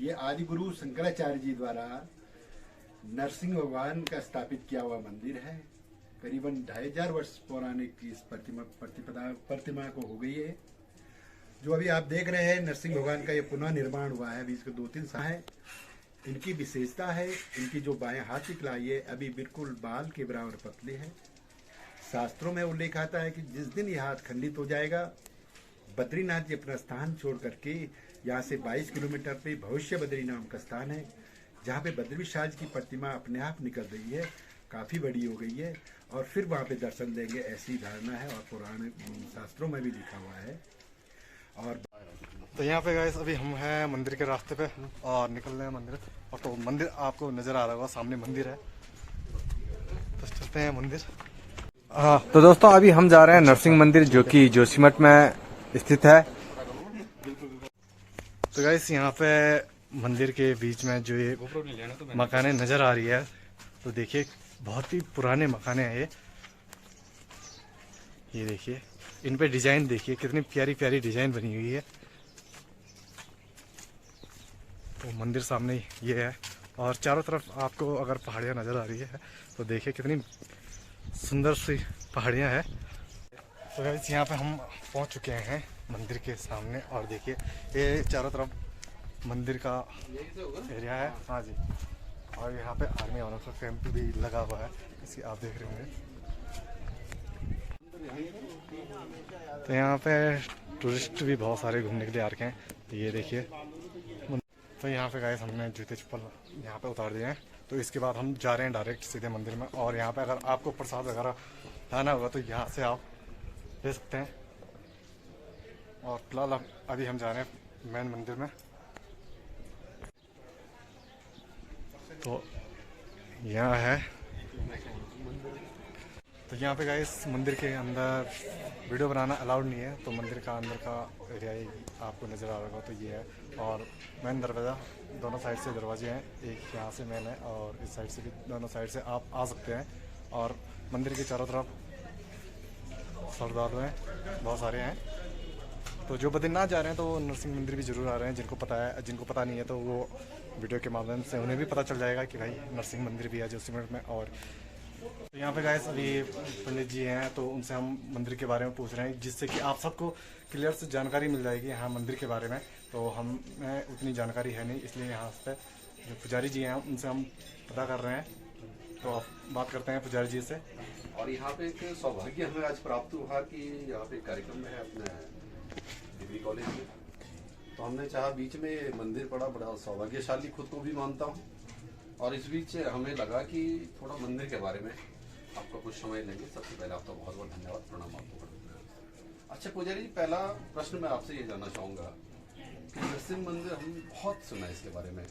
ये आदि गुरु शंकराचार्य जी द्वारा नरसिंह भगवान का स्थापित किया हुआ मंदिर है। करीबन 2500 वर्ष पौराणिक की इस प्रतिमा को हो गई है। जो अभी आप देख रहे हैं नरसिंह भगवान का ये पुनः निर्माण हुआ है, अभी इसको 2-3 साल है। इनकी विशेषता है, इनकी जो बाएं हाथ की कलाई है अभी बिल्कुल बाल के बराबर पतले है। शास्त्रों में उल्लेख आता है कि जिस दिन ये हाथ खंडित हो जाएगा, बद्रीनाथ जी अपना स्थान छोड़ करके यहाँ से 22 किलोमीटर पे भविष्य बद्री नाम का स्थान है, जहाँ पे बद्री विशाल की प्रतिमा अपने आप निकल रही है, काफ़ी बड़ी हो गई है, और फिर वहाँ पे दर्शन देंगे, ऐसी धारणा है और पुराने शास्त्रों में भी लिखा हुआ है। और तो यहाँ पे गाइस अभी हम हैं मंदिर के रास्ते पे और निकल रहे हैं मंदिर। और तो मंदिर आपको नज़र आ रहा होगा, सामने मंदिर है, तो चलते हैं मंदिर। हाँ तो दोस्तों अभी हम जा रहे हैं नरसिंह मंदिर, जो कि जोशीमठ में स्थित है। तो गाइस यहाँ पे मंदिर के बीच में जो ये मकाने नज़र आ रही है, तो देखिए बहुत ही पुराने मकाने हैं ये देखिए, इन पे डिजाइन देखिए, कितनी प्यारी प्यारी डिजाइन बनी हुई है। तो मंदिर सामने ये है और चारों तरफ आपको अगर पहाड़ियाँ नज़र आ रही है तो देखिए कितनी सुंदर सी पहाड़ियाँ हैं। तो गाइस यहाँ पे हम पहुँच चुके हैं मंदिर के सामने और देखिए ये चारों तरफ मंदिर का एरिया है। हाँ जी, और यहाँ पे आर्मी वालों का कैंप भी लगा हुआ है, इसी आप देख रहे होंगे। तो यहाँ पे टूरिस्ट भी बहुत सारे घूमने के लिए आ रखे हैं, तो ये देखिए। तो यहाँ पे गाइस हमने जूते चप्पल यहाँ पे उतार दिए हैं, तो इसके बाद हम जा रहे हैं डायरेक्ट सीधे मंदिर में। और यहाँ पे अगर आपको प्रसाद वगैरह लाना होगा तो यहाँ से आप ले सकते हैं। और फिलहाल अभी हम जा रहे हैं मेन मंदिर में। तो यहाँ है, तो यहाँ पे गाइस मंदिर के अंदर वीडियो बनाना अलाउड नहीं है, तो मंदिर का अंदर का एरिया ही आपको नज़र आ रहा होगा, तो ये है। और मेन दरवाज़ा, दोनों साइड से दरवाजे हैं, एक यहाँ से मेन है और इस साइड से भी, दोनों साइड से आप आ सकते हैं। और मंदिर के चारों तरफ श्रद्धालु हैं, बहुत सारे हैं। तो जो बद्रीनाथ जा रहे हैं तो वो नरसिंह मंदिर भी जरूर आ रहे हैं, जिनको पता है, जिनको पता नहीं है तो वो वीडियो के माध्यम से उन्हें भी पता चल जाएगा कि भाई नरसिंह मंदिर भी है जोशीमठ में। और तो यहाँ पे गाइस अभी पंडित जी हैं, तो उनसे हम मंदिर के बारे में पूछ रहे हैं, जिससे कि आप सबको क्लियर से जानकारी मिल जाएगी यहाँ मंदिर के बारे में। तो हमें उतनी जानकारी है नहीं, इसलिए यहाँ पे जो पुजारी जी हैं उनसे हम पता कर रहे हैं। तो आप बात करते हैं पुजारी जी से। और यहाँ पे एक सौभाग्य हमें आज प्राप्त हुआ कि यहाँ पे कार्यक्रम है अपने डिग्री कॉलेज में, तो हमने चाहा, बीच में मंदिर पड़ा, बड़ा सौभाग्यशाली खुद को भी मानता हूँ। और इस बीच हमें लगा कि थोड़ा मंदिर के बारे में आपका कुछ समय लेंगे। सबसे पहले आपका बहुत बहुत धन्यवाद, प्रणाम आपको। अच्छा पुजारी जी, पहला प्रश्न मैं आपसे ये जानना चाहूँगा कि नरसिंह मंदिर हम बहुत सुना है इसके बारे में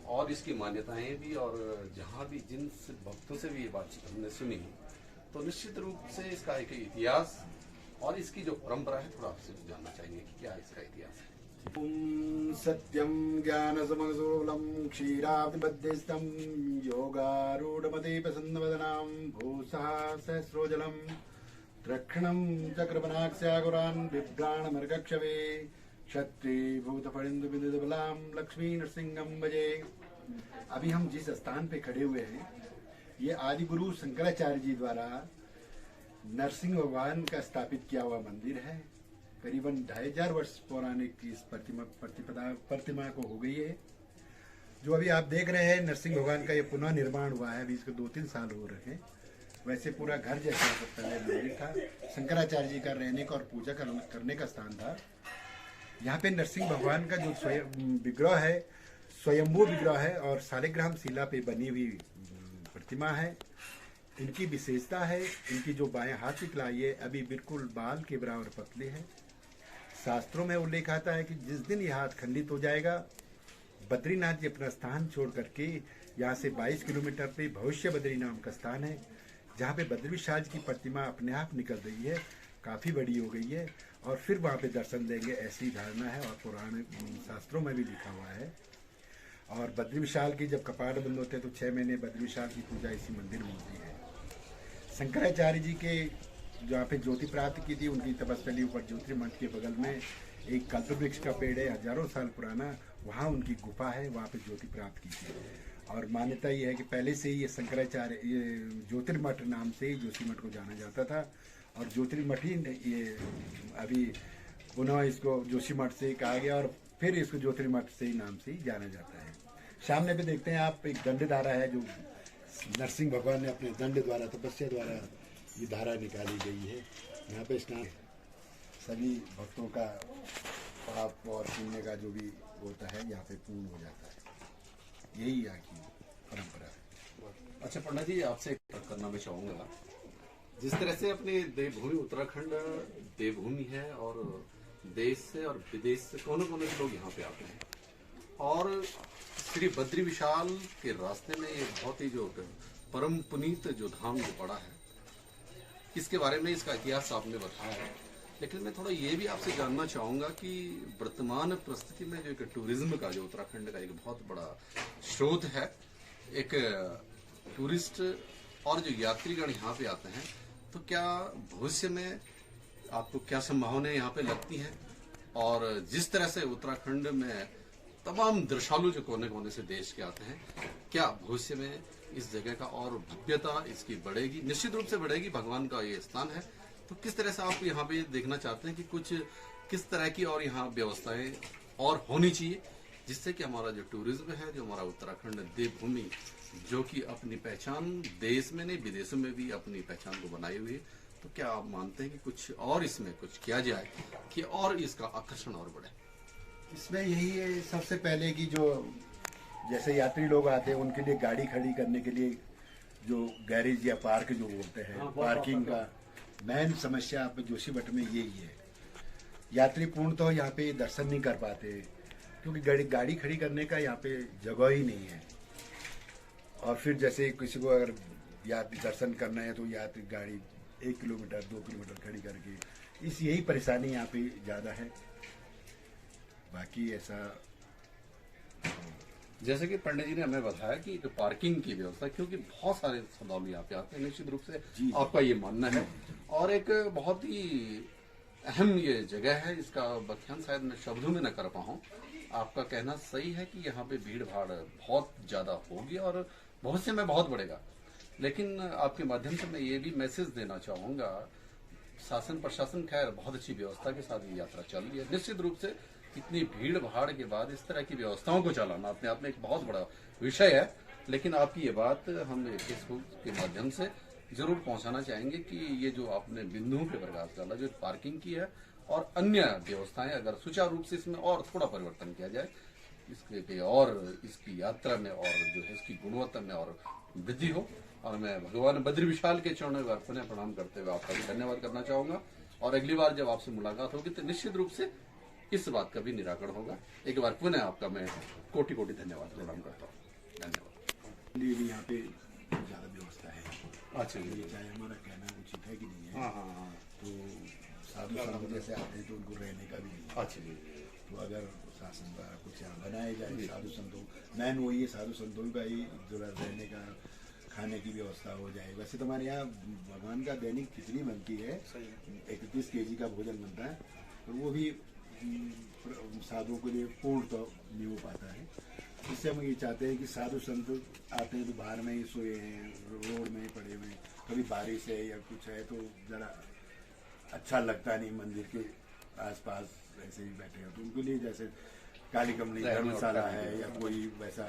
और इसकी मान्यताएं भी, और जहाँ भी जिन भक्तों से भी ये बातचीत हमने सुनी, तो निश्चित रूप से इसका एक इतिहास और इसकी जो परंपरा है थोड़ा आपसे जानना चाहेंगे कि क्या इसका इतिहास है। ओम सत्यम ज्ञान समसूलम क्षीराब्धिबद्धस्तं योगारूढ़मते प्रसन्नवदनां भूषः सहस्रोजलम द्रक्षणं चक्रवनाक्ष्यागुरान् बिभ्राणमर्गक्षवे क्षत्रिभूतफणिन्दु विदितबलां लक्ष्मी नरसिंहं भजे। अभी हम जिस स्थान पे खड़े हुए हैं, ये आदि गुरु शंकराचार्य जी द्वारा नरसिंह भगवान का स्थापित किया हुआ मंदिर है। करीबन 2500 वर्ष पौराणिक की इस प्रतिमा को हो गई है। जो अभी आप देख रहे हैं नरसिंह भगवान का ये पुनः निर्माण हुआ है, अभी इसको 2-3 साल हो रहे हैं। वैसे पूरा घर जैसा पहले मंदिर था, शंकराचार्य जी का रहने का और पूजा करने का स्थान था। यहाँ पे नरसिंह भगवान का जो विग्रह है, स्वयंभू विग्रह है और शालिग्राम शिला पे बनी हुई प्रतिमा है। इनकी विशेषता है, इनकी जो बाएं हाथ की कलाई है अभी बिल्कुल बाल के बराबर पतले है। शास्त्रों में उल्लेख आता है कि जिस दिन ये हाथ खंडित हो जाएगा, बद्रीनाथ जी अपना स्थान छोड़ करके यहाँ से 22 किलोमीटर पे भविष्य बद्री नाम का स्थान है, जहाँ पे बद्री विशाल की प्रतिमा अपने आप निकल रही है, काफ़ी बड़ी हो गई है, और फिर वहाँ पे दर्शन देंगे, ऐसी धारणा है और पुराने शास्त्रों में भी लिखा हुआ है। और बद्री विशाल की जब कपाट बंद होते हैं तो 6 महीने बद्री विशाल की पूजा इसी मंदिर में होती है। शंकराचार्य जी के जहाँ पे ज्योति प्राप्त की थी, उनकी तपस्थली ऊपर ज्योतिर्मठ के बगल में एक कल्प वृक्ष का पेड़ है, हजारों साल पुराना, वहाँ उनकी गुफा है, वहाँ पे ज्योति प्राप्त की थी। और मान्यता ये है कि पहले से ही ये शंकराचार्य ये ज्योतिर्मठ नाम से ही जोशीमठ को जाना जाता था, और ज्योतिर्मठ ही ये अभी पुनः इसको जोशीमठ से ही कहा गया, और फिर इसको ज्योतिर्मठ से ही नाम से ही जाना जाता है। सामने पे देखते हैं आप, एक दंड धारा है जो नरसिंह भगवान ने अपने दंड द्वारा, तपस्या द्वारा ये धारा निकाली गई है। यहाँ पे स्नान सभी भक्तों का पाप और पुण्य का जो भी होता है यहाँ पे पूर्ण हो जाता है। यही यहाँ की परंपरा है। अच्छा पंडित जी, आपसे एक बात करना मैं चाहूंगा। जिस तरह से अपने देवभूमि उत्तराखंड देवभूमि है, और देश से और विदेश से कोने कोने से लोग यहाँ पे आते हैं, और श्री बद्री विशाल के रास्ते में ये बहुत ही जो परम पुनीत जो धाम जो पड़ा है, इसके बारे में इसका इतिहास आपने बताया है। लेकिन मैं थोड़ा ये भी आपसे जानना चाहूंगा कि वर्तमान परिस्थिति में जो एक टूरिज्म का जो उत्तराखंड का एक बहुत बड़ा स्रोत है, एक टूरिस्ट और जो यात्रीगण यहाँ पे आते हैं, तो क्या भविष्य में आपको क्या संभावनाएं यहाँ पे लगती हैं? और जिस तरह से उत्तराखंड में तमाम दृश्यालु जो कोने कोने से देश के आते हैं, क्या भविष्य में इस जगह का और भव्यता इसकी बढ़ेगी? निश्चित रूप से बढ़ेगी, भगवान का ये स्थान है। तो किस तरह से आप यहाँ पे देखना चाहते हैं कि कुछ किस तरह की और यहाँ व्यवस्थाएं और होनी चाहिए, जिससे कि हमारा जो टूरिज्म है, जो हमारा उत्तराखंड देवभूमि, जो कि अपनी पहचान देश में नहीं विदेशों में भी अपनी पहचान को बनाए हुए है, तो क्या आप मानते हैं कि कुछ और इसमें कुछ किया जाए कि और इसका आकर्षण और बढ़े? इसमें यही है, सबसे पहले कि जो जैसे यात्री लोग आते हैं उनके लिए गाड़ी खड़ी करने के लिए जो गैरेज या पार्क जो बोलते हैं, पार्किंग का मेन समस्या आप जोशीमठ में यही है। यात्री पूर्ण तो यहाँ पे दर्शन नहीं कर पाते क्योंकि गाड़ी खड़ी करने का यहाँ पे जगह ही नहीं है। और फिर जैसे किसी को अगर यात्री दर्शन करना है तो यात्री गाड़ी 1 किलोमीटर 2 किलोमीटर खड़ी करके, इस यही परेशानी यहाँ पे ज़्यादा है। बाकी ऐसा जैसे कि पंडित जी ने हमें बताया कि जो पार्किंग की व्यवस्था, क्योंकि बहुत सारे श्रद्धालु यहाँ पे आते हैं, निश्चित रूप से आपका ये मानना है, और एक बहुत ही अहम ये जगह है, इसका व्याख्यान शायद मैं शब्दों में न कर पाऊँ। आपका कहना सही है कि यहाँ पे भीड़ भाड़ बहुत ज्यादा होगी और भविष्य में बहुत बढ़ेगा। लेकिन आपके माध्यम से मैं ये भी मैसेज देना चाहूंगा, शासन प्रशासन खैर बहुत अच्छी व्यवस्था के साथ ये यात्रा चल रही है। निश्चित रूप से इतनी भीड़ भाड़ के बाद इस तरह की व्यवस्थाओं को चलाना अपने आप में एक बहुत बड़ा विषय है। लेकिन आपकी ये बात हम फेसबुक के माध्यम से जरूर पहुंचाना चाहेंगे कि ये जो आपने बिंदुओं पे प्रकाश डाला, जो पार्किंग की है और अन्य व्यवस्थाएं, अगर सुचारू रूप से इसमें और थोड़ा परिवर्तन किया जाए, इसके पे और इसकी यात्रा में और जो है इसकी गुणवत्ता में और वृद्धि हो। और मैं भगवान बद्री विशाल के चरणों में पुनः प्रणाम करते हुए आपका भी धन्यवाद करना चाहूंगा। और अगली बार जब आपसे मुलाकात होगी तो निश्चित रूप से इस बात का भी निराकरण होगा। एक बार पुनः आपका मैं कोटि कोटि धन्यवाद प्रणाम करता हूँ। धन्यवाद। लिए यहाँ पे ज्यादा व्यवस्था है। अच्छा जी, चाहे हमारा कहना उचित है कि नहीं है। हाँ। तो साधु संत जैसे आते हैं तो उनको रहने का भी नहीं है। अच्छा जी। तो अगर शासन द्वारा कुछ यहाँ बनाया जाए साधु संतों, मैन वही है, साधु संतों का ही जो रहने का खाने की व्यवस्था हो जाए। वैसे तो हमारे यहाँ भगवान का दैनिक खिचड़ी बनती है, 31 kg का भोजन बनता है, तो वो भी साधुओं के लिए पूर्ण तो नहीं हो पाता है। इससे हम ये चाहते हैं कि साधु संत आते हैं तो बाहर में ही सोए हैं, रोड में ही पड़े हुए हैं, कभी बारिश है या कुछ है तो जरा अच्छा लगता नहीं, मंदिर के आसपास ऐसे ही बैठे हैं। तो उनके लिए जैसे काली कमली धर्मशाला है या कोई वैसा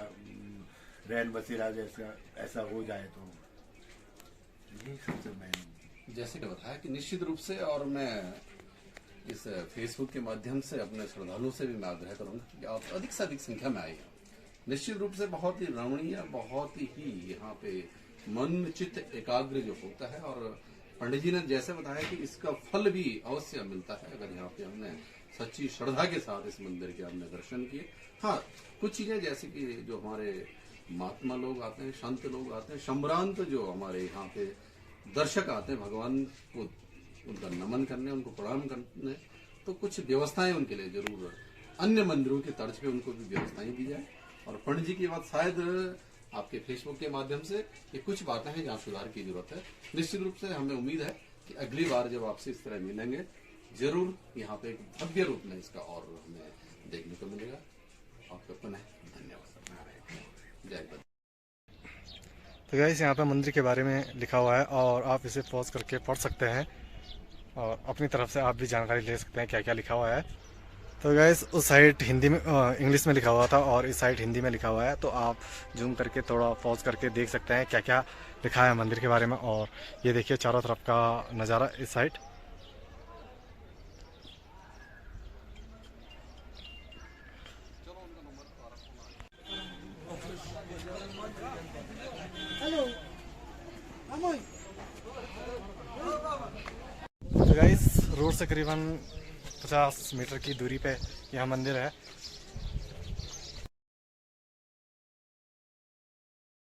रैन बसेरा जैसा ऐसा हो जाए तो यही सबसे मेन। जैसे कि बताया कि निश्चित रूप से, और मैं इस फेसबुक के माध्यम से अपने श्रद्धालुओं से भी मैं आग्रह करूंगा कि आप अधिक से अधिक संख्या में आइए। निश्चित रूप से बहुत ही रमणीय, बहुत ही यहाँ पे मन चित्त एकाग्र जो होता है। और पंडित जी ने जैसे बताया कि इसका फल भी अवश्य मिलता है अगर यहाँ पे हमने सच्ची श्रद्धा के साथ इस मंदिर के हमने दर्शन किए। हाँ, कुछ चीजें जैसे कि जो हमारे महात्मा लोग आते हैं, संत लोग आते हैं, संभ्रांत जो हमारे यहाँ पे दर्शक आते हैं भगवान को उनका नमन करने, उनको प्रणाम करने, तो कुछ व्यवस्थाएं उनके लिए जरूर अन्य मंदिरों के तर्ज पे उनको भी व्यवस्थाएं दी जाए। और पंडित जी की बात शायद आपके फेसबुक के माध्यम से ये कुछ बातें हैं जहाँ सुधार की जरूरत है। निश्चित रूप से हमें उम्मीद है कि अगली बार जब आपसे इस तरह मिलेंगे जरूर यहाँ पे एक भव्य रूप में इसका और हमें देखने को मिलेगा। आपका पुनः धन्यवाद। जय बद्री। तो गाइस यहाँ पे मंदिर के बारे में लिखा हुआ है और आप इसे पॉज करके पढ़ सकते हैं और अपनी तरफ से आप भी जानकारी ले सकते हैं क्या क्या लिखा हुआ है। तो गाइस उस साइड हिंदी में इंग्लिश में लिखा हुआ था और इस साइड हिंदी में लिखा हुआ है, तो आप जूम करके थोड़ा पॉज करके देख सकते हैं क्या क्या लिखा है मंदिर के बारे में। और ये देखिए चारों तरफ का नज़ारा इस साइड। तो गाइस रोड से करीबन 50 मीटर की दूरी पे यह मंदिर है